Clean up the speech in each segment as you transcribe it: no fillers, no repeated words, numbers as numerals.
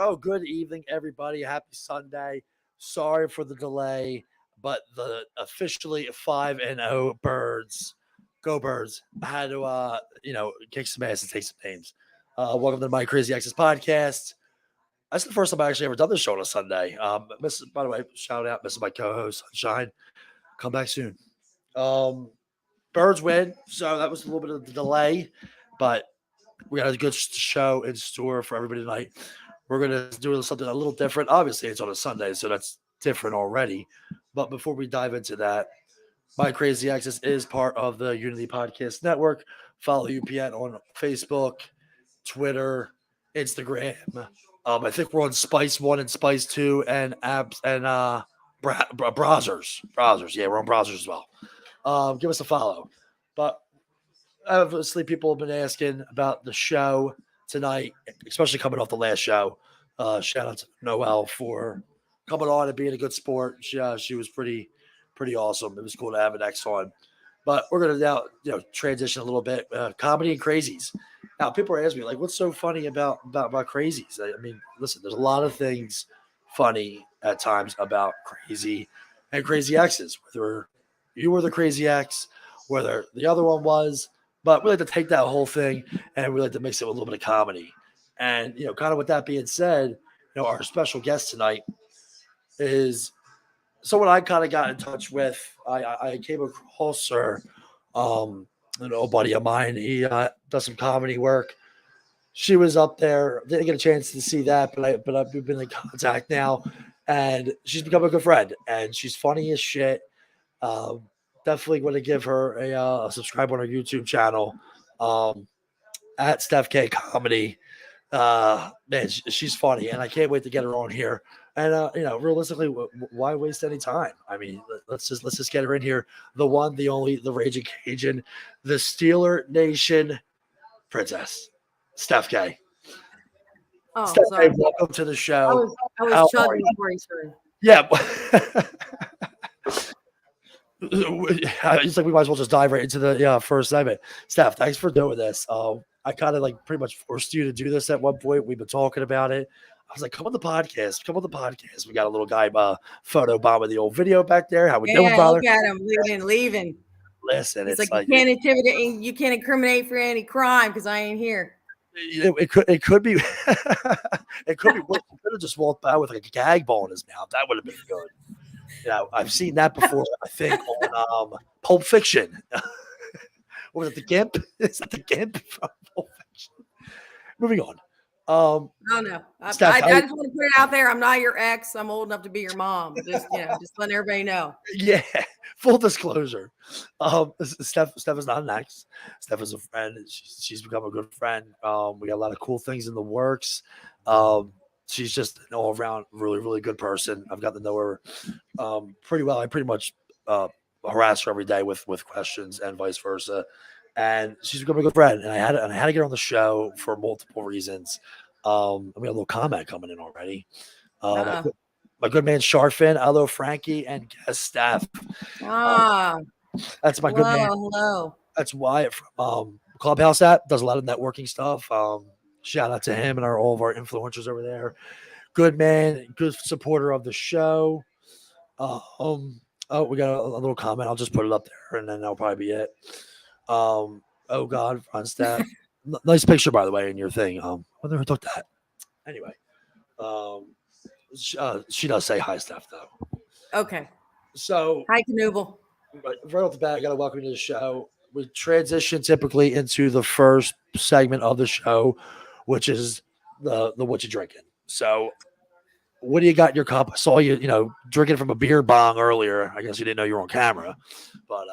Oh, good evening, everybody. Happy Sunday. Sorry for the delay, but the officially 5-0 Birds, go Birds, had to kick some ass and take some names. Welcome to my Crazy Exes podcast. That's the first time I actually ever done this show on a Sunday. By the way, shout out, Mrs. My co-host Sunshine. Come back soon. Birds win, so that was a little bit of the delay, but we got a good show in store for everybody tonight. We're going to do something a little different. Obviously, it's on a Sunday, so that's different already. But before we dive into that, My Crazy Access is part of the Unity Podcast Network. Follow UPN on Facebook, Twitter, Instagram. I think we're on Spice 1 and Spice 2 and apps and browsers. Browsers. Yeah, we're on browsers as well. Give us a follow. But obviously, people have been asking about the show tonight, especially coming off the last show. Shout out to Noelle for coming on and being a good sport. She was pretty awesome. It was cool to have an ex on. But we're gonna now transition a little bit. Comedy and crazies. Now people are asking me like, what's so funny about crazies? I mean, listen, there's a lot of things funny at times about crazy and crazy exes. Whether you were the crazy ex, whether the other one was. But we like to take that whole thing and we like to mix it with a little bit of comedy. And, kind of with that being said, our special guest tonight is someone I kind of got in touch with. I came across her, a buddy of mine. He does some comedy work. She was up there. Didn't get a chance to see that, but we've been in contact now. And she's become a good friend. And she's funny as shit. Definitely going to give her a subscribe on her YouTube channel at Stef K Comedy. Man, she's funny, and I can't wait to get her on here. And realistically, why waste any time? I mean, let's just get her in here. The one, the only, the Raging Cajun, the Steeler Nation princess, Stef K. Oh, Stef sorry. K, welcome to the show. I was chugging before you started. Yeah. It's like we might as well just dive right into the first segment. Steph, thanks for doing this. I kind of like pretty much forced you to do this at one point. We've been talking about it. I was like, come on the podcast. Come on the podcast. We got a little guy photo bomb with the old video back there. How we doing, brother? Look at him leaving. Listen, it's like you can't intimidate, you can't incriminate for any crime because I ain't here. It could be it could be worse. He could have just walked by with like a gag ball in his mouth. That would have been good. I've seen that before. I think on Pulp Fiction. What was it, the Gimp? Is that the Gimp from Pulp Fiction? Moving on. No. I just want to put it out there. I'm not your ex. I'm old enough to be your mom. Just letting everybody know. Yeah, full disclosure. Steph is not an ex. Steph is a friend. She's become a good friend. We got a lot of cool things in the works. She's just an all-around really, really good person. I've gotten to know her pretty well. I pretty much harass her every day with questions and vice versa. And she's become a good friend. And I had to get her on the show for multiple reasons. We have a little comment coming in already. My good man Sharfin, hello Frankie, and guest staff. That's my good man. Hello. That's Wyatt from Clubhouse app. Does a lot of networking stuff. Shout out to him and all of our influencers over there. Good man, good supporter of the show. We got a little comment. I'll just put it up there, and then that'll probably be it. Oh God, on staff. Nice picture, by the way, in your thing. I never took that. Anyway, she does say hi, Steph, though. Okay. So hi, Canoodle. Right off the bat, I got to welcome you to the show. We transition typically into the first segment of the show, which is the what you drinking. So, what do you got in your cup? I saw you, drinking from a beer bong earlier. I guess you didn't know you were on camera, but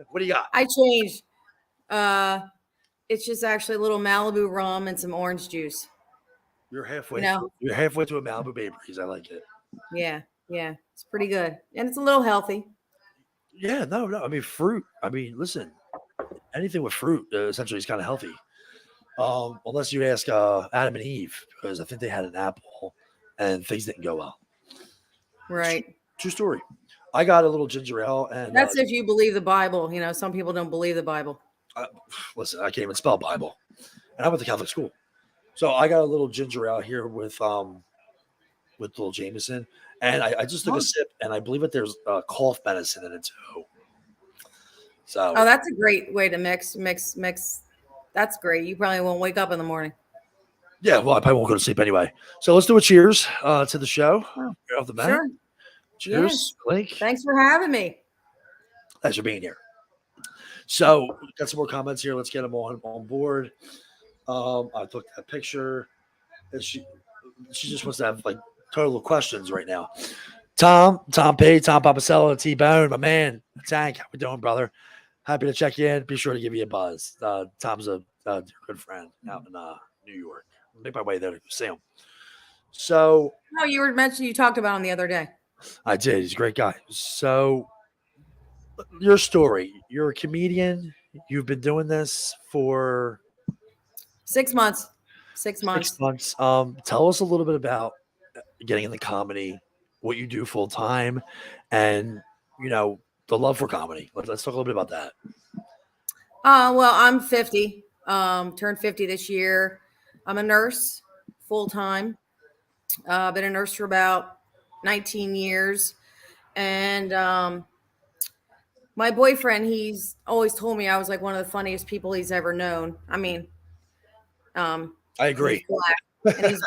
what do you got? I changed. It's just actually a little Malibu rum and some orange juice. You're halfway. You're halfway to a Malibu Bay Breeze. I like it. Yeah, it's pretty good, and it's a little healthy. Yeah, no. I mean, fruit. I mean, listen, anything with fruit essentially is kind of healthy. Unless you ask Adam and Eve, because I think they had an apple and things didn't go well. Right. True story. I got a little ginger ale, and that's if you believe the Bible. Some people don't believe the Bible. Listen, I can't even spell Bible, and I went to Catholic school, So I got a little ginger out here with little Jameson, and I just took a sip, and I believe that there's cough medicine in it too. So that's a great way to mix. That's great. You probably won't wake up in the morning. yeah, well, I probably won't go to sleep anyway. So let's do a cheers to the show. Oh, Right off the bat. sure. Cheers, Yes. Blake. Thanks for having me. Thanks for being here. So got some more comments here. Let's get them on board. I took that picture. And she just wants to have like total questions right now. Tom P, Tom Papacello, T Bone, my man, Tank. How we doing, brother? Happy to check you in. Be sure to give you a buzz. Tom's a good friend out in New York. I'll make my way there to see him. So, no, you were mentioning you talked about him the other day. I did. He's a great guy. So, your story. You're a comedian. You've been doing this for 6 months. 6 months. 6 months. Tell us a little bit about getting into comedy, what you do full time, and the love for comedy. Let's talk a little bit about that. Well, I'm 50. Turned 50 this year. I'm a nurse, full time. Been a nurse for about 19 years, and my boyfriend, he's always told me I was like one of the funniest people he's ever known. I mean, I agree. He's black, and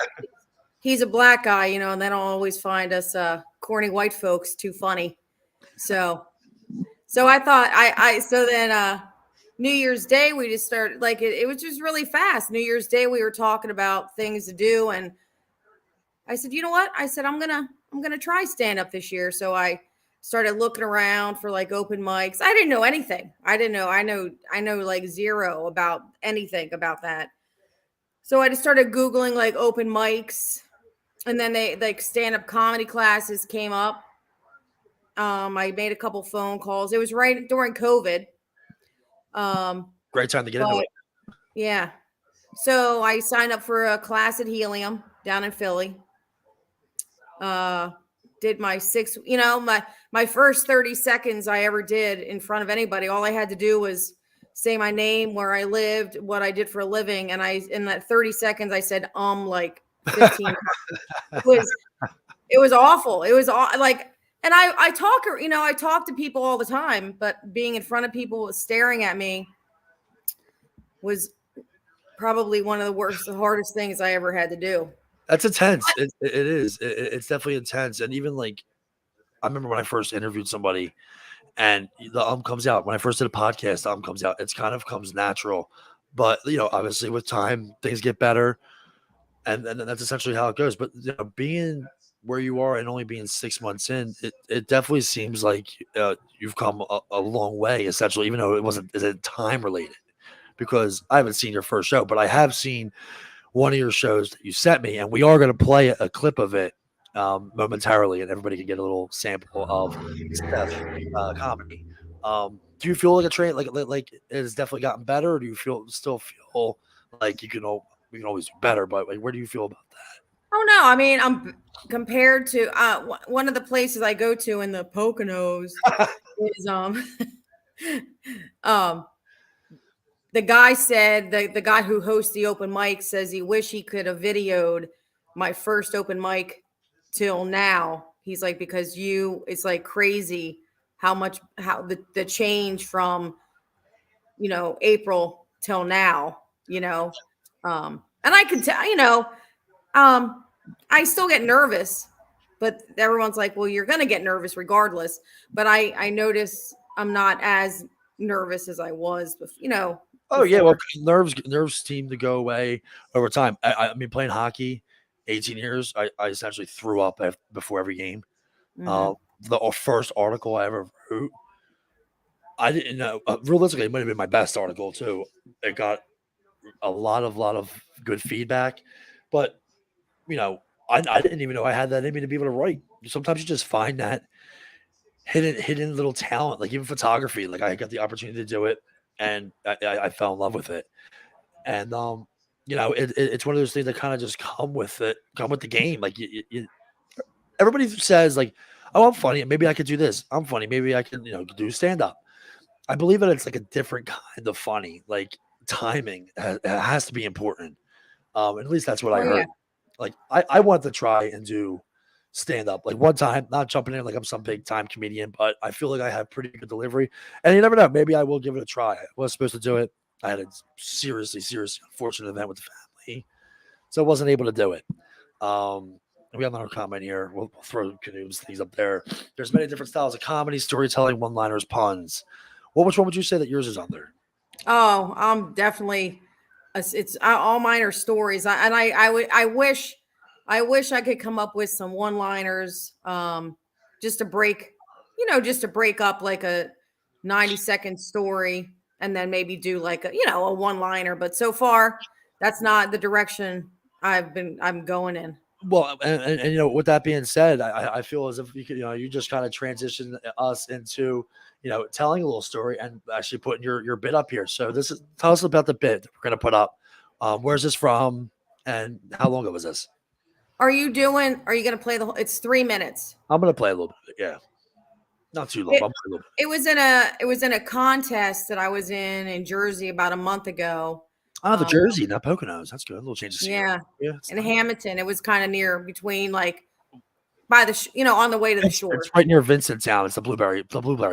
he's a black guy, and they don't always find us corny white folks too funny. So I thought so then New Year's Day we just started like it was just really fast. New Year's Day we were talking about things to do, and I said, you know what? I said I'm gonna try stand up this year. So I started looking around for like open mics. I didn't know anything. I know like zero about anything about that. So I just started Googling like open mics, and then they like stand-up comedy classes came up. I made a couple phone calls. It was right during COVID. Great time to get into it. Yeah. So I signed up for a class at Helium down in Philly. Did my my first 30 seconds I ever did in front of anybody. All I had to do was say my name, where I lived, what I did for a living. And in that 30 seconds, I said, like 15 times. It was awful. It was like, and I talk to people all the time, but being in front of people staring at me was probably one of the hardest things I ever had to do. That's intense. It is. It's definitely intense. And even like, I remember when I first interviewed somebody and the comes out. When I first did a podcast, the comes out. It's kind of comes natural. But, obviously with time, things get better. And that's essentially how it goes. But, being where you are and only being 6 months in, it definitely seems like you've come a long way, essentially, even though it wasn't time related. Because I haven't seen your first show, but I have seen one of your shows that you sent me, and we are going to play a clip of it momentarily, and everybody can get a little sample of Stef comedy. Do you feel like a train like it has definitely gotten better, or do you still feel like we can always do better? But like, where do you feel about that? Oh no, I mean, I'm compared to one of the places I go to in the Poconos is the guy said the guy who hosts the open mic says he wish he could have videoed my first open mic till now. He's like, because it's like crazy how the change from April till now, and I can tell, I still get nervous, but everyone's like, well, you're gonna get nervous regardless. But I notice I'm not as nervous as I was, Oh yeah, well, nerves seem to go away over time. I mean, playing hockey, 18 years, I essentially threw up before every game. Mm-hmm. The first article I ever wrote, I didn't know. Realistically, it might have been my best article too. It got a lot of good feedback, but I didn't even know I had that in me to be able to write. Sometimes you just find that hidden little talent, like even photography. Like I got the opportunity to do it. And I fell in love with it. And, it's one of those things that kind of just come with the game. Like everybody says like, oh, I'm funny. Maybe I could do this. I'm funny. Maybe I can, do stand up. I believe that it's like a different kind of funny, like timing has to be important. And at least that's what I Oh, heard. yeah. Like I wanted to try and do stand up like one time, not jumping in like I'm some big time comedian, but I feel like I have pretty good delivery. And you never know, maybe I will give it a try. I was supposed to do it. I had a seriously unfortunate event with the family, so I wasn't able to do it. We have another comment here. We'll throw Canoe's things up there. There's many different styles of comedy, storytelling, one-liners, puns. Which one would you say that yours is under? Oh, I'm definitely. It's all mine are stories, I wish I could come up with some one-liners, just to break, just to break up like a 90-second story, and then maybe do like a one-liner. But so far, that's not the direction I'm going in. Well, and with that being said, I feel as if you could, you just kind of transition us into, telling a little story and actually putting your bit up here. So tell us about the bit that we're going to put up. Where's this from and how long ago was this? Are you going to play the whole, it's 3 minutes. I'm going to play a little bit. Yeah. Not too long. It was in a contest that I was in Jersey about a month ago. Oh, the Jersey, not Poconos. That's good. A little change of scenery. Yeah. In Hamilton. It was kind of near between like by the on the way to the shore. It's right near Vincenttown. It's the blueberry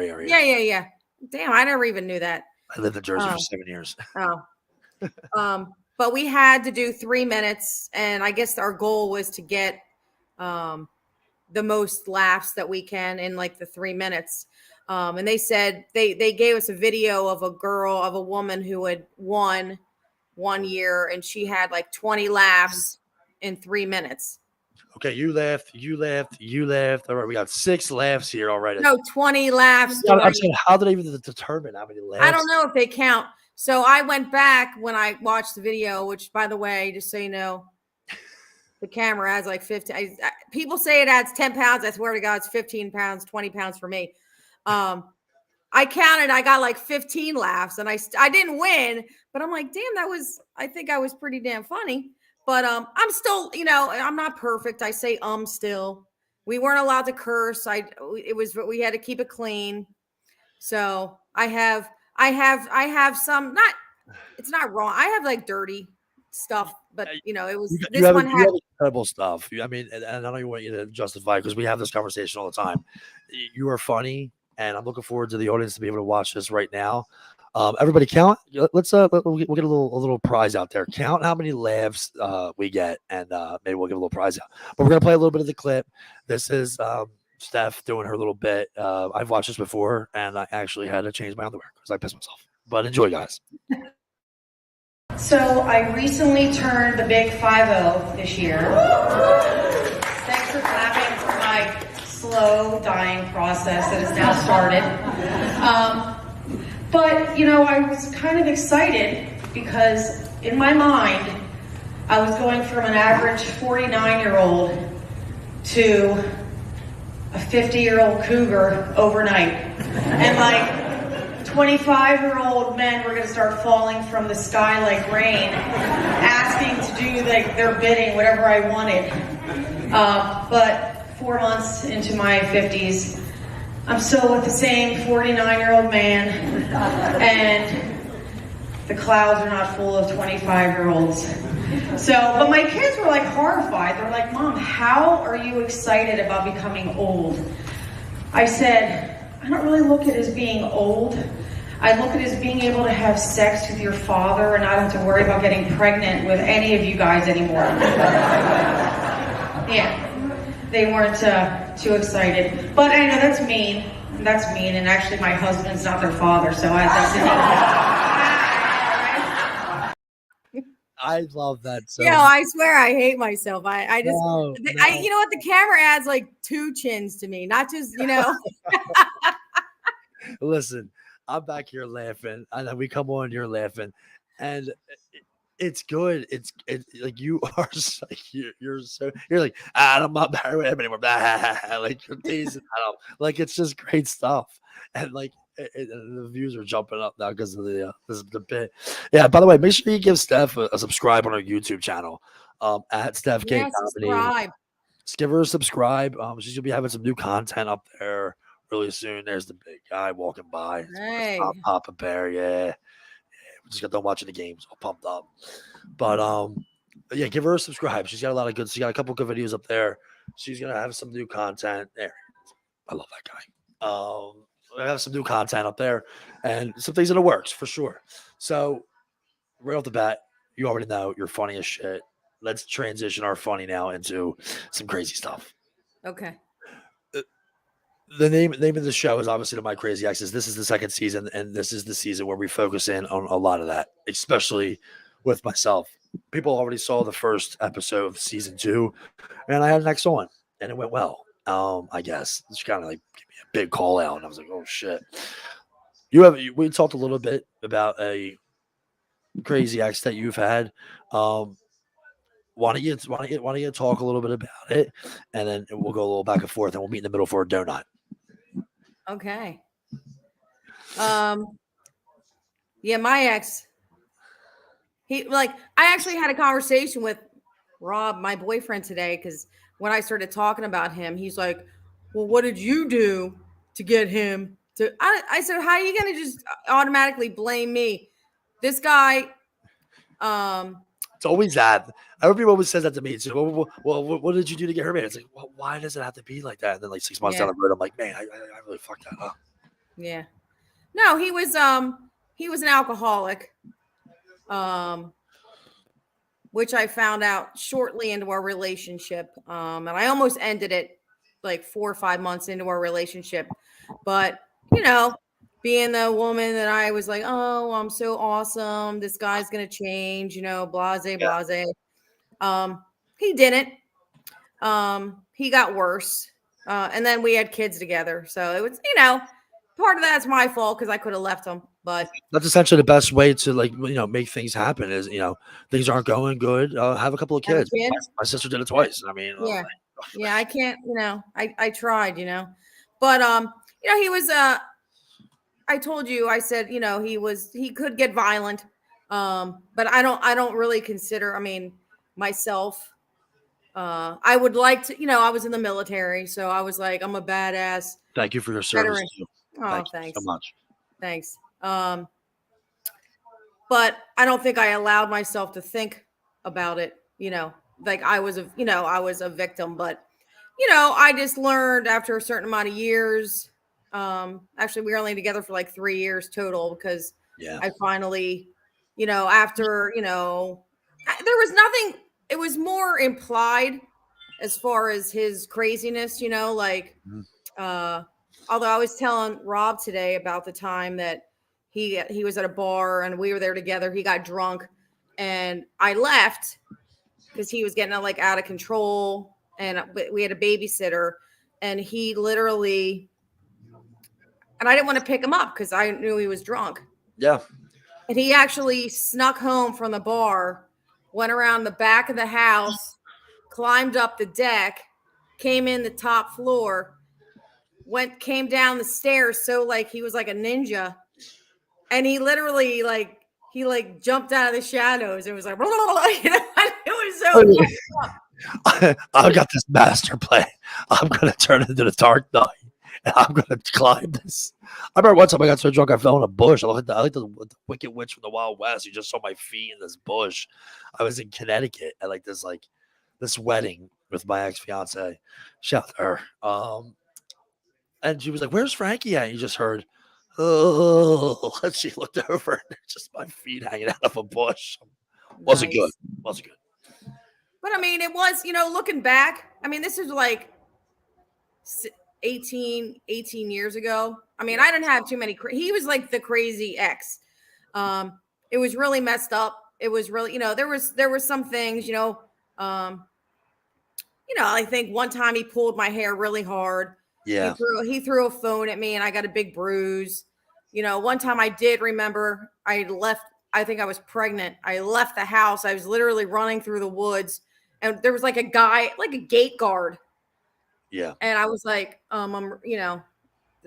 area. Yeah. Damn, I never even knew that. I lived in Jersey for 7 years. But we had to do 3 minutes, and I guess our goal was to get the most laughs that we can in like the 3 minutes. And they said they gave us a video of a woman who had won 1 year, and she had like 20 laughs in 3 minutes. Okay, you laughed. All right, we got 6 laughs here already. No, 20 laughs. I'm saying, how did they even determine how many laughs? I don't know if they count. So I went back when I watched the video, which, by the way, just so you know, the camera adds like 15. People say it adds 10 pounds. I swear to God, it's 15 pounds, 20 pounds for me. I counted. I got like 15 laughs, and I didn't win, but I'm like, damn, I think I was pretty damn funny. But I'm still, I'm not perfect. I say still. We weren't allowed to curse. We had to keep it clean. So I have some, not, it's not wrong. I have like dirty stuff, but it was, you have incredible stuff. I mean, and I don't even want you to justify, because we have this conversation all the time. You are funny, and I'm looking forward to the audience to be able to watch this right now. Everybody count. We'll get a little prize out there. Count how many laughs we get, and maybe we'll give a little prize out. But we're gonna play a little bit of the clip. This is Steph doing her little bit. I've watched this before, and I actually had to change my underwear because I pissed myself. But enjoy, guys. So I recently turned the big 5-0 this year. Thanks for clapping for my slow dying process that has now started. But, I was kind of excited because in my mind, I was going from an average 49-year-old to a 50-year-old cougar overnight. And like 25-year-old men were going to start falling from the sky like rain, asking to do like their bidding, whatever I wanted. But 4 months into my 50s, I'm still with the same 49-year-old man, and the clouds are not full of 25-year-olds. But my kids were like horrified. They're like, Mom, how are you excited about becoming old? I said, I don't really look at it as being old. I look at it as being able to have sex with your father and not have to worry about getting pregnant with any of you guys anymore. Yeah. They weren't too excited. But I know that's mean. That's mean. And actually, my husband's not their father, so that's I love that. So I swear I hate myself. I just, no. You know what? The camera adds like 2 chins to me, not just, Listen, I'm back here laughing, and then we come on, you're laughing, and it's good. It's like you are like you're like, I'm not married with him anymore. Like you're teasing, like it's just great stuff, and like the views are jumping up now because of the bit. Yeah. By the way, make sure you give Steph a subscribe on our YouTube channel, at Stef K. Subscribe. Just give her a subscribe. She's gonna be having some new content up there really soon. There's the big guy walking by. Hey. Papa Bear, yeah. We just got done watching the games, all pumped up. But Yeah, give her a subscribe. She's got a lot of good. She got a couple good videos up there. She's gonna have some new content. There, I love that guy. I have some new content up there, and some things in the works for sure. So right off the bat, you already know you're funny as shit. Let's transition our funny now into some crazy stuff. Okay. The name of the show is obviously to My Crazy Exes. This is the second season, and this is the season where we focus in on a lot of that, especially with myself. People already saw the first episode of season 2, and I had an next one, and it went well. I guess it's kind of like give me a big call out, and I was like, "Oh shit!" We talked a little bit about a crazy ex that you've had. Um, why don't you talk a little bit about it, and then we'll go a little back and forth, and we'll meet in the middle for a donut. Okay. Yeah, my ex, I actually had a conversation with Rob, my boyfriend, today, because when I started talking about him, he's like, well, what did you do to get him to? I said, how are you going to just automatically blame me? This guy, It's always that. Everybody always says that to me. It's well, what did you do to get her married? It's like, well, why does it have to be like that? And then like 6 months down the road, I'm like, man, I really fucked that up. Yeah. No, he was an alcoholic, which I found out shortly into our relationship. And I almost ended it like 4 or 5 months into our relationship. But, being the woman that I was like, oh, I'm so awesome. This guy's going to change, blase, blase. He didn't. He got worse. And then we had kids together. So it was, part of that's my fault because I could have left him. But that's essentially the best way to make things happen is, things aren't going good. Have a couple of kids. My sister did it twice. I mean, yeah. Yeah, I can't, I tried, but, he was, I told you, I said, he could get violent. But I don't really consider, myself, I would like to, I was in the military, so I was like, I'm a badass. Thank you for your service. Oh, thanks so much. Thanks. But I don't think I allowed myself to think about it, like I was a victim, but I just learned after a certain amount of years. Actually, we were only together for like 3 years total because I finally, after, there was nothing, it was more implied as far as his craziness, although I was telling Rob today about the time that he was at a bar and we were there together. He got drunk and I left because he was getting out of control, and we had a babysitter, and he literally, and I didn't want to pick him up because I knew he was drunk. Yeah. And he actually snuck home from the bar, went around the back of the house, climbed up the deck, came in the top floor, came down the stairs. So he was like a ninja. And he literally jumped out of the shadows. It was like, it was so I got this master plan. I'm going to turn into the Dark Knight, and I'm going to climb this. I remember one time I got so drunk I fell in a bush. I like the Wicked Witch from the Wild West. You just saw my feet in this bush. I was in Connecticut at this wedding with my ex-fiance. Shout out to her. And she was like, "Where's Frankie at?" And you just heard, "Oh!" And she looked over, and there's just my feet hanging out of a bush. Wasn't good. Wasn't good. But it was, looking back, this is like 18 years ago. I didn't have too many. He was like the crazy ex. It was really messed up. It was really, there was some things, I think one time he pulled my hair really hard. Yeah. He threw a phone at me and I got a big bruise. One time I did remember I think I was pregnant. I left the house. I was literally running through the woods and there was a guy, like a gate guard. Yeah. And I was like, there's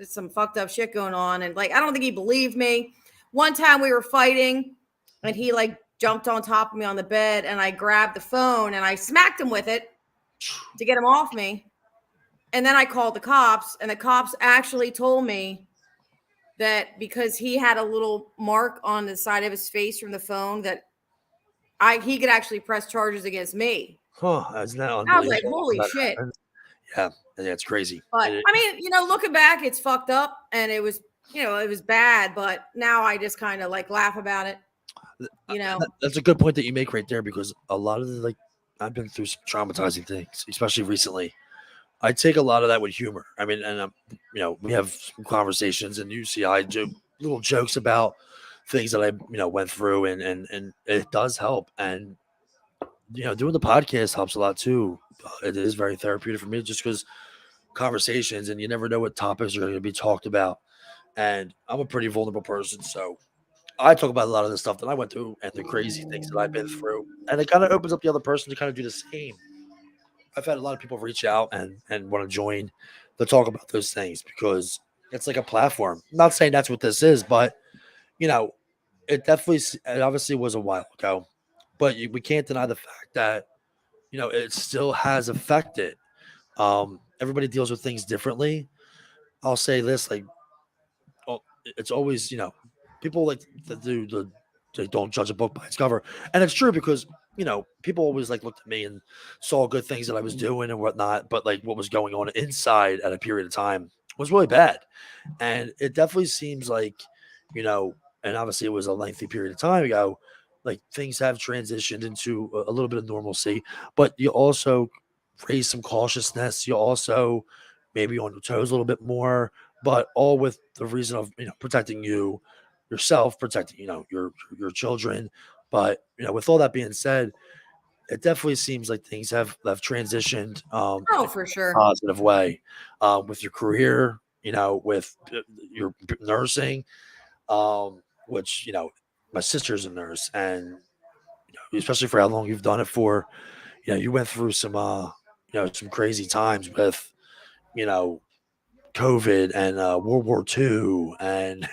some fucked up shit going on. And I don't think he believed me. One time we were fighting and he jumped on top of me on the bed and I grabbed the phone and I smacked him with it to get him off me. And then I called the cops, and the cops actually told me that because he had a little mark on the side of his face from the phone, that he could actually press charges against me. Huh? Isn't that I was like, unbelievable? holy That shit. happens? Yeah, it's crazy. But I mean, looking back, it's fucked up and it was, it was bad, but now I just kind of like laugh about it. That's a good point that you make right there, because a lot of I've been through some traumatizing things, especially recently. I take a lot of that with humor. I mean, and we have some conversations, and you see, I do little jokes about things that I went through, and it does help. And doing the podcast helps a lot too. It is very therapeutic for me, just because conversations, and you never know what topics are going to be talked about. And I'm a pretty vulnerable person, so I talk about a lot of the stuff that I went through and the crazy things that I've been through, and it kind of opens up the other person to kind of do the same. I've had a lot of people reach out and want to join to talk about those things, because it's like a platform. I'm not saying that's what this is, but it obviously was a while ago, but we can't deny the fact that it still has affected. Everybody deals with things differently. I'll say this, like, it's always, people like to do they don't judge a book by its cover. And it's true, because, people always like looked at me and saw good things that I was doing and whatnot. But like what was going on inside at a period of time was really bad. And it definitely seems like, and obviously it was a lengthy period of time ago, like things have transitioned into a little bit of normalcy, but you also raise some cautiousness. You also maybe on your toes a little bit more, but all with the reason of protecting yourself, protecting your children. But with all that being said, it definitely seems like things have transitioned Oh, in for a sure. positive way, with your career, with your nursing, which my sister's a nurse, and especially for how long you've done it for, you went through some crazy times with you know COVID and World War II, and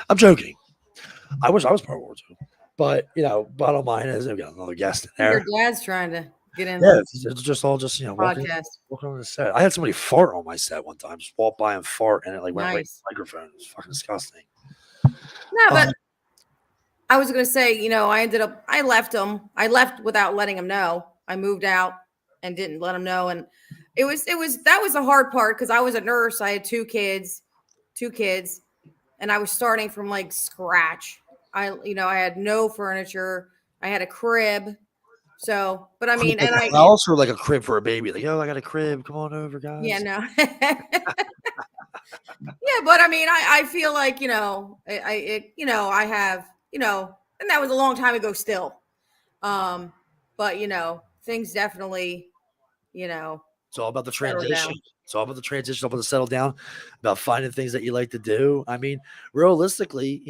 I'm joking. I wish I was part of World War II, but bottom line is we got another guest in Your there. dad's trying to get in Yeah, the it's just all just walking podcast. on the set. I had somebody fart on my set one time. Just walk by and fart, and it like went right in Nice. the microphone. It was fucking disgusting. No, but I was going to say, I left him. I left without letting him know. I moved out and didn't let him know. And that was the hard part, because I was a nurse. I had two kids, and I was starting from like scratch. I had no furniture. I had a crib. So, but I mean, Like and a house or like a crib for a baby. Like, I got a crib. Come on over, guys. yeah, no. Yeah, but I mean, I feel like, I have, and that was a long time ago still. But things definitely, It's all about the settle down. transition. It's all about the transition, all about the settle down, about finding things that you like to do. I mean, realistically,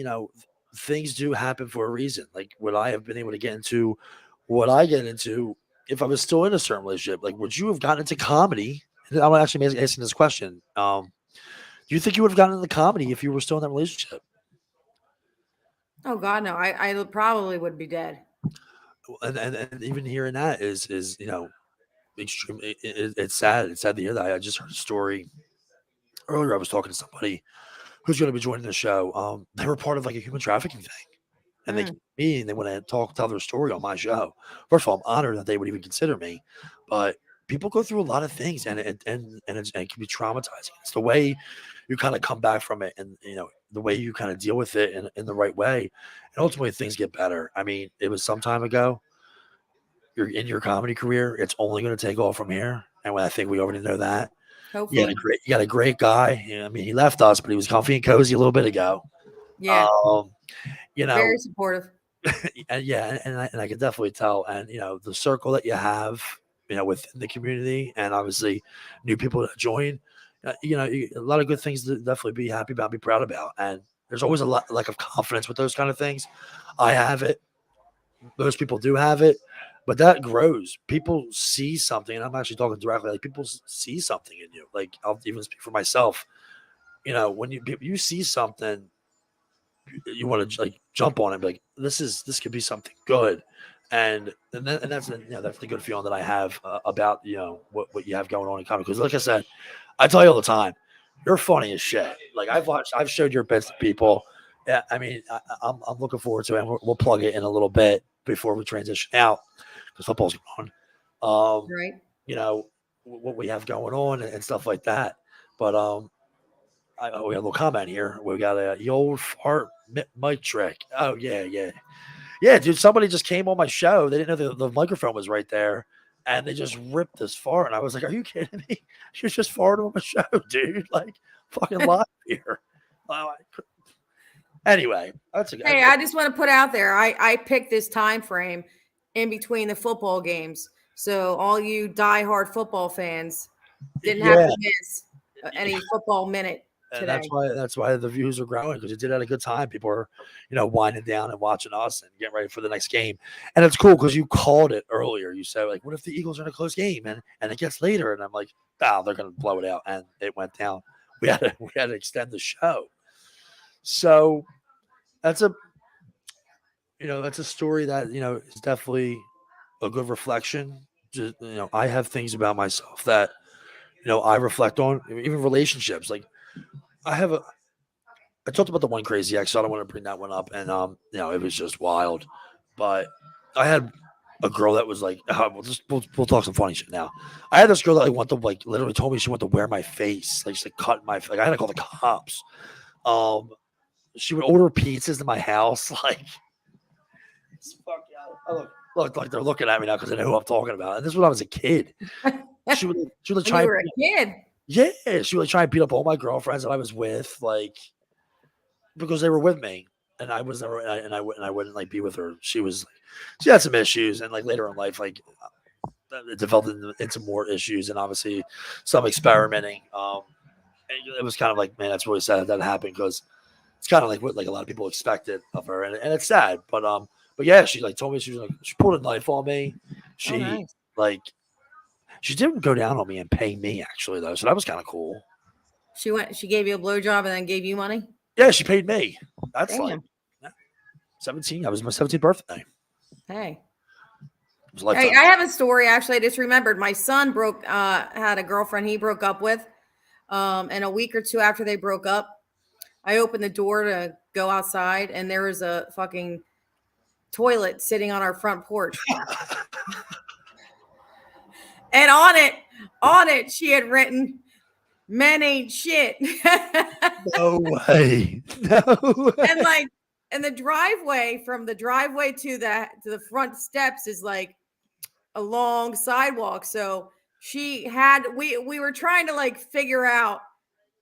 things do happen for a reason. Like would I have been able to get into what I get into if I was still in a certain relationship? Like, would you have gotten into comedy? And I'm actually asking this question. Do you think you would have gotten into comedy if you were still in that relationship? Oh God, no! I probably would be dead. And even hearing that is extreme. It's sad. It's sad to hear that. I just heard a story earlier. I was talking to somebody who's going to be joining the show. They were part of like a human trafficking thing, and they came to me and they want to tell their story on my show. First of all, I'm honored that they would even consider me, but people go through a lot of things, and it can be traumatizing. It's the way you kind of come back from it, and the way you kind of deal with it in the right way, and ultimately things get better. I mean, it was some time ago. You're in your comedy career, it's only going to take off from here, and I think we already know that. You Hopefully, got a great guy. I mean, he left us, but he was comfy and cozy a little bit ago. yeah, Very supportive. and yeah, and I can definitely tell. And the circle that you have, within the community, and obviously new people that join, a lot of good things to definitely be happy about, be proud about. And there's always a lot lack of confidence with those kind of things. I have it. Most people do have it, but that grows. People see something, and I'm actually talking directly. Like people see something in you. Like I'll even speak for myself. When you see something, you want to like jump on it. Like this could be something good, and that's that's the good feeling that I have about what you have going on in comedy. Because like I said, I tell you all the time, you're funny as shit. Like I've showed your bits to people. Yeah, I mean, I'm looking forward to it. And we'll plug it in a little bit before we transition out because football's going on. Right. You know what we have going on and stuff like that. But we got a little comment here. We got the old fart mic trick. Oh yeah, dude. Somebody just came on my show. They didn't know the microphone was right there, and they just ripped this fart. And I was like, "Are you kidding me? You're just farting on my show, dude! Like fucking live here." Anyway, that's a Hey, I just want to put out there, I picked this time frame in between the football games. So all you diehard football fans didn't have to miss any football minute and today. that's why the views are growing because it did at a good time. People are, winding down and watching us and getting ready for the next game. And it's cool because you called it earlier. You said like, "What if the Eagles are in a close game and it gets later?" And I'm like, "Oh, they're going to blow it out," and it went down. We had to extend the show. So that's a story that is definitely a good reflection. Just I have things about myself that I reflect on, even relationships. Like I talked about the one crazy ex, so I don't want to bring that one up, and it was just wild. But I had a girl that was like, we'll talk some funny shit now. I had this girl that literally told me she wanted to wear my face, like she cut my like I had to call the cops. She would order pizzas to my house, like. Fuck yeah. Look like they're looking at me now because they know who I'm talking about. And this was when I was a kid. She would try. You were a kid. Yeah, she would try and beat up all my girlfriends that I was with, like because they were with me, and I was never, and I wouldn't like be with her. She had some issues, and like later in life, like it developed into more issues, and obviously some experimenting. It was kind of like, man, that's really sad that happened because it's kind of like what like a lot of people expected of her, and it's sad, but yeah, she like told me she pulled a knife on me. She nice. she didn't go down on me and pay me actually though, so that was kind of cool. She gave you a blowjob and then gave you money? Yeah, she paid me. That's Damn. like 17. That was my 17th birthday. Hey. It was a lifetime. Hey, I have a story actually. I just remembered my son had a girlfriend he broke up with. And a week or two after they broke up, I opened the door to go outside and there was a fucking toilet sitting on our front porch. And on it, she had written, "Men ain't shit." No way. No way. And the driveway from the driveway to the front steps is like a long sidewalk. So we were trying to like figure out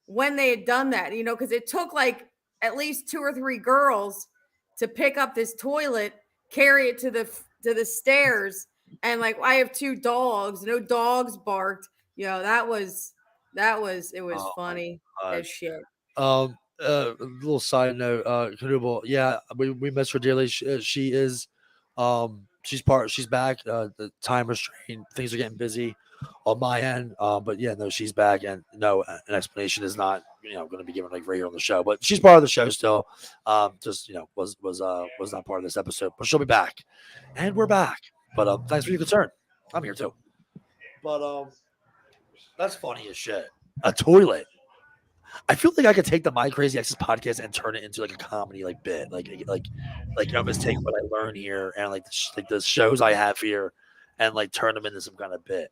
when they had done that, because it took like at least 2 or 3 girls to pick up this toilet, carry it to the stairs, and like I have 2 dogs, no dogs barked. It was funny as shit. A little side note, Knubel, yeah, we miss her dearly. She is, she's back. The time restraint, things are getting busy on my end. But yeah, no, she's back, and no, an explanation is not, going to be given like right here on the show. But she's part of the show still. Just was not part of this episode, but she'll be back, and we're back. But thanks for your concern. I'm here too. But that's funny as shit. A toilet. I feel like I could take the My Crazy Exes podcast and turn it into like a comedy like bit, like almost take what I learn here and like the shows I have here and like turn them into some kind of bit.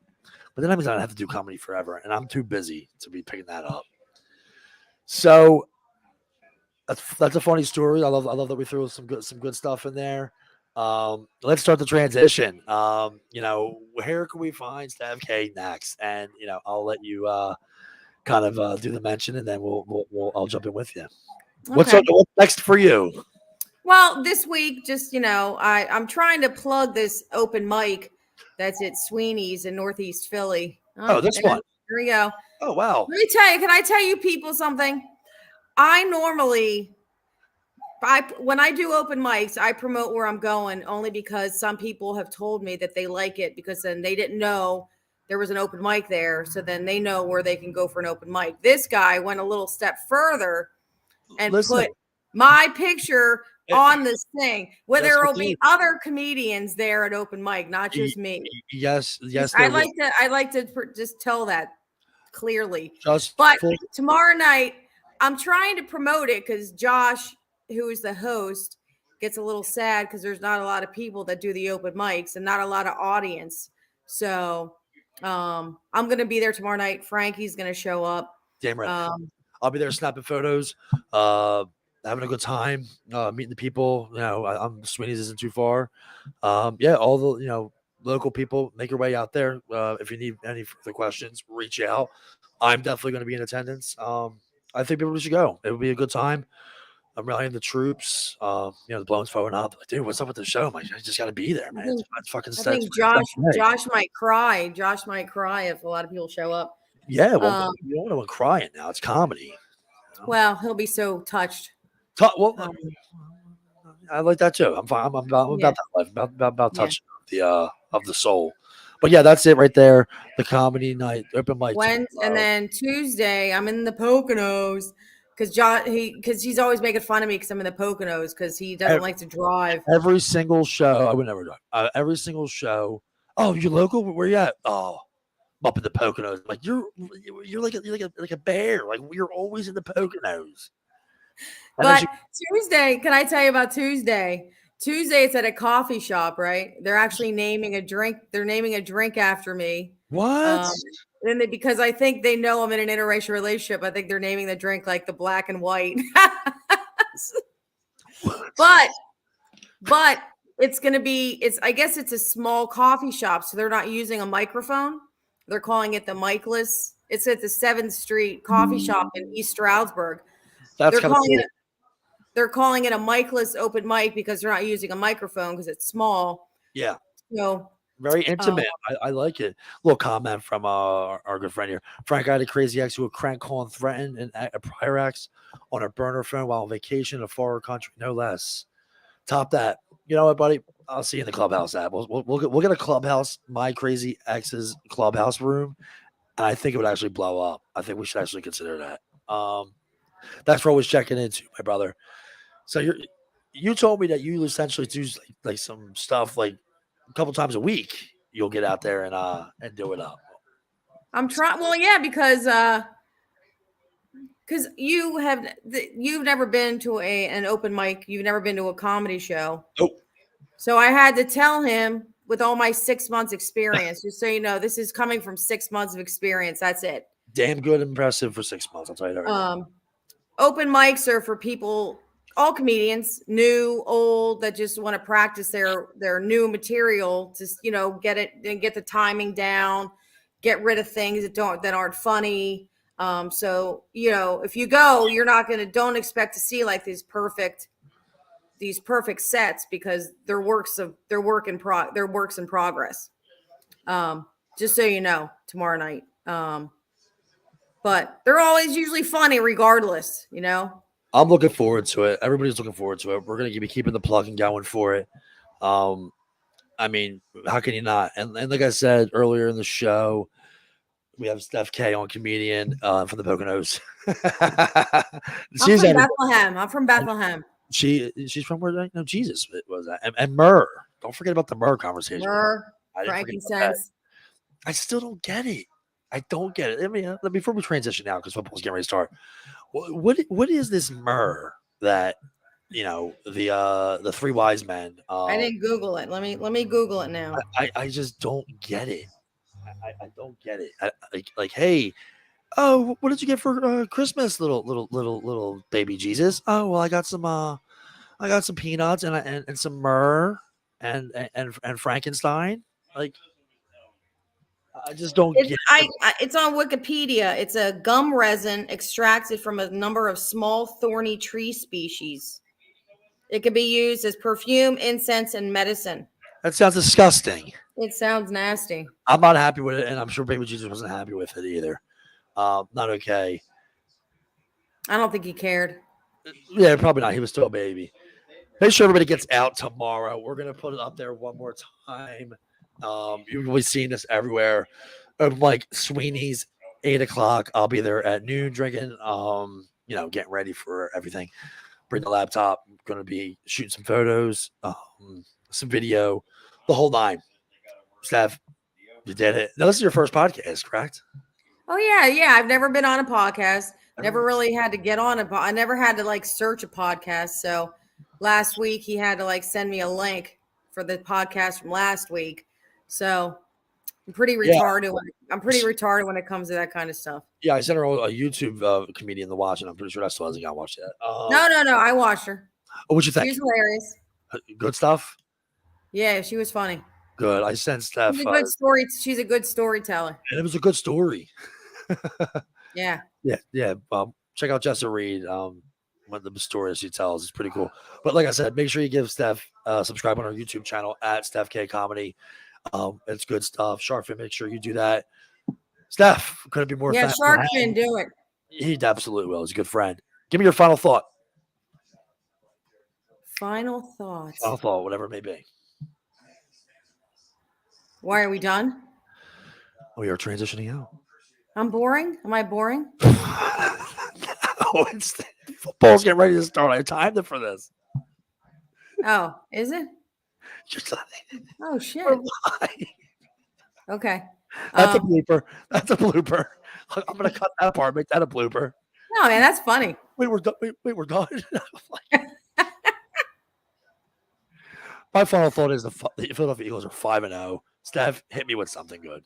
But then I'm gonna have to do comedy forever, and I'm too busy to be picking that up. So that's a funny story. I love that we threw some good stuff in there. Let's start the transition. Where can we find Stef K next? And I'll let you kind of do the mention, and then I'll jump in with you. What's next for you? Well, this week, just I'm trying to plug this open mic that's at Sweeney's in Northeast Philly. Oh, this one. Here we go. Oh, wow. Let me tell you. Can I tell you people something? I normally, when I do open mics, I promote where I'm going only because some people have told me that they like it because then they didn't know there was an open mic there. So then they know where they can go for an open mic. This guy went a little step further and put my picture on this thing where there will be other comedians there at open mic, not just me. Yes. I like to just tell that clearly. But tomorrow night, I'm trying to promote it because Josh who is the host, gets a little sad because there's not a lot of people that do the open mics and not a lot of audience. So I'm gonna be there tomorrow night. Frankie's gonna show up. Damn right. I'll be there snapping photos, having a good time, meeting the people. You know, I'm Sweeney's isn't too far. Yeah, all the local people, make your way out there. If you need any further questions, reach out. I'm definitely going to be in attendance. I think people should go. It would be a good time. I'm rallying the troops. The blown's phone up. Like, dude, what's up with the show? I'm like, I just got to be there, man. It's fucking. I think Josh might cry. Josh might cry if a lot of people show up. Yeah, well, you don't want to crying now. It's comedy. Well, he'll be so touched. I like that too. I'm fine. I'm about that life. About touching of the soul. But yeah, that's it right there. The comedy night, open mic. And then Tuesday, I'm in the Poconos because he's always making fun of me because I'm in the Poconos because he doesn't like to drive. Every single show, I would never drive. Every single show. Oh, you're local? Where you at? Oh, I'm up in the Poconos. Like you're like a bear. Like we're always in the Poconos. But Tuesday, can I tell you about Tuesday? Tuesday, it's at a coffee shop, right? They're actually naming a drink. They're naming a drink after me. What? Because I think they know I'm in an interracial relationship. I think they're naming the drink like the black and white. but it's going to be, I guess it's a small coffee shop. So they're not using a microphone. They're calling it the Miceless. It's at the 7th Street coffee shop in East Stroudsburg. That's kind of cool. They're calling it a micless open mic because they're not using a microphone because it's small. Yeah. So very intimate. I like it. Little comment from our good friend here. Frank got a crazy ex who would crank, call, and threaten a prior ex on a burner phone while on vacation in a foreign country, no less. Top that. You know what, buddy? I'll see you in the clubhouse app. We'll get a clubhouse, my crazy ex's clubhouse room, and I think it would actually blow up. I think we should actually consider that. That's what I was checking into, my brother. So you told me that you essentially do like some stuff like a couple times a week. You'll get out there and do it up. I'm trying. Well, yeah, because you've never been to an open mic. You've never been to a comedy show. Nope. So I had to tell him with all my 6 months experience, just so you know, this is coming from 6 months of experience. That's it. Damn good, impressive for 6 months. I'll tell you that. Right open mics are for people, all comedians, new, old, that just want to practice their new material to, get it and get the timing down, get rid of things that aren't funny. So, if you go, you're don't expect to see like these perfect sets because they're works in progress. Just so you know, tomorrow night. But they're always usually funny regardless, I'm looking forward to it. Everybody's looking forward to it. We're going to be keeping the plugging going for it. I mean, how can you not? And like I said earlier in the show, we have Stef K on, comedian from the Poconos. I'm from Bethlehem. She's from where? No, Jesus was that. And myrrh. Don't forget about the myrrh conversation. Myrrh, frankincense. I still don't get it. I don't get it. I mean, before we transition now, because football's getting ready to start, what is this myrrh that the three wise men? I didn't Google it. Let me Google it now. I just don't get it. I don't get it. Like, hey, oh, what did you get for Christmas, little baby Jesus? Oh, well, I got some peanuts and some myrrh and Frankenstein. Like, I just don't get it. It's on Wikipedia. It's a gum resin extracted from a number of small thorny tree species. It can be used as perfume, incense, and medicine. That sounds disgusting. It sounds nasty. I'm not happy with it, and I'm sure baby Jesus wasn't happy with it either. Not okay. I don't think he cared. Yeah, probably not. He was still a baby. Make sure everybody gets out tomorrow. We're going to put it up there one more time. You've really seen this everywhere. Like Sweeney's, 8:00. I'll be there at noon drinking, getting ready for everything. Bring the laptop. I'm going to be shooting some photos, some video, the whole nine. Steph, you did it. Now, this is your first podcast, correct? Oh, yeah. I've never been on a podcast. Never really had to get on it, but I never had to like search a podcast. So last week he had to like send me a link for the podcast from last week. So I'm pretty retarded. I'm pretty retarded when it comes to that kind of stuff. Yeah, I sent her a YouTube comedian to watch, and I'm pretty sure that still hasn't got watched yet. No. I watched her. What'd you think? She was hilarious. Good stuff. Yeah, she was funny. Good. I sent Steph. She's a good story. She's a good storyteller. And it was a good story. Yeah. Yeah. Check out Jessa Reed. One of the stories she tells is pretty cool. But like I said, make sure you give Steph subscribe on our YouTube channel at Stef K Comedy. It's good stuff. Sharkfin, make sure you do that. Steph, couldn't be more. Yeah, Sharkfin, do it. He absolutely will. He's a good friend. Give me your final thought. Final thoughts. Final thought, whatever it may be. Why are we done? We are transitioning out. I'm boring. Am I boring? No, football's getting ready to start. I timed it for this. Oh, is it? Oh shit. Okay. That's a blooper. That's a blooper. I'm gonna cut that part. Make that a blooper. No, man, that's funny. Wait, we're done. Wait, we're done. My final thought is the Philadelphia Eagles are 5-0. Steph, hit me with something good.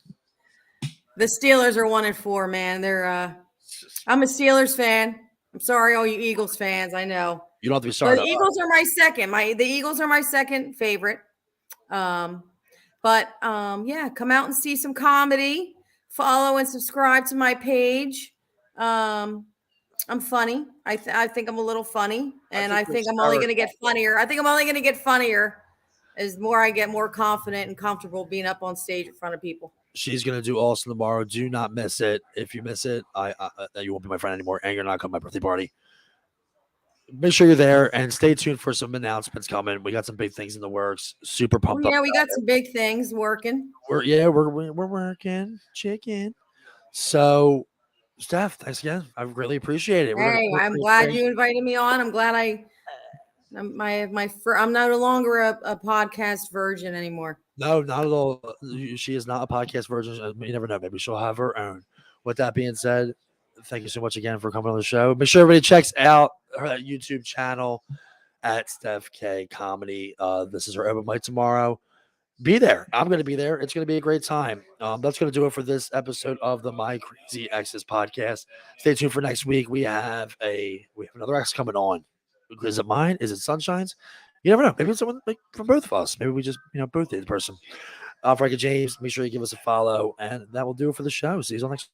The Steelers are 1-4, man. They're I'm a Steelers fan. I'm sorry, all you Eagles fans. I know. You don't have to be sorry. The Eagles are my second. The Eagles are my second favorite. Yeah, come out and see some comedy. Follow and subscribe to my page. I'm funny. I think I'm a little funny, and I think I'm only going to get funnier. I think I'm only going to get funnier as more I get more confident and comfortable being up on stage in front of people. She's going to do awesome tomorrow. Do not miss it. If you miss it, you won't be my friend anymore, and you're not coming to my birthday party. Make sure you're there and stay tuned for some announcements coming. We got some big things in the works. Super pumped up. Yeah, we got some big things working. We're working chicken. So, Steph, thanks again. I really appreciate it. Hey, I'm glad you invited me on. I'm glad I'm no longer a podcast virgin anymore. No, not at all. She is not a podcast virgin. You never know. Maybe she'll have her own. With that being said, thank you so much again for coming on the show. Make sure everybody checks out her YouTube channel at Stef K Comedy. This is her open mic tomorrow. Be there. I'm going to be there. It's going to be a great time. That's going to do it for this episode of the My Crazy Exes podcast. Stay tuned for next week. We have another ex coming on. Is it mine? Is it Sunshine's? You never know. Maybe it's someone from both of us. Maybe we just both did the person. Frankie James, make sure you give us a follow, and that will do it for the show. See you all next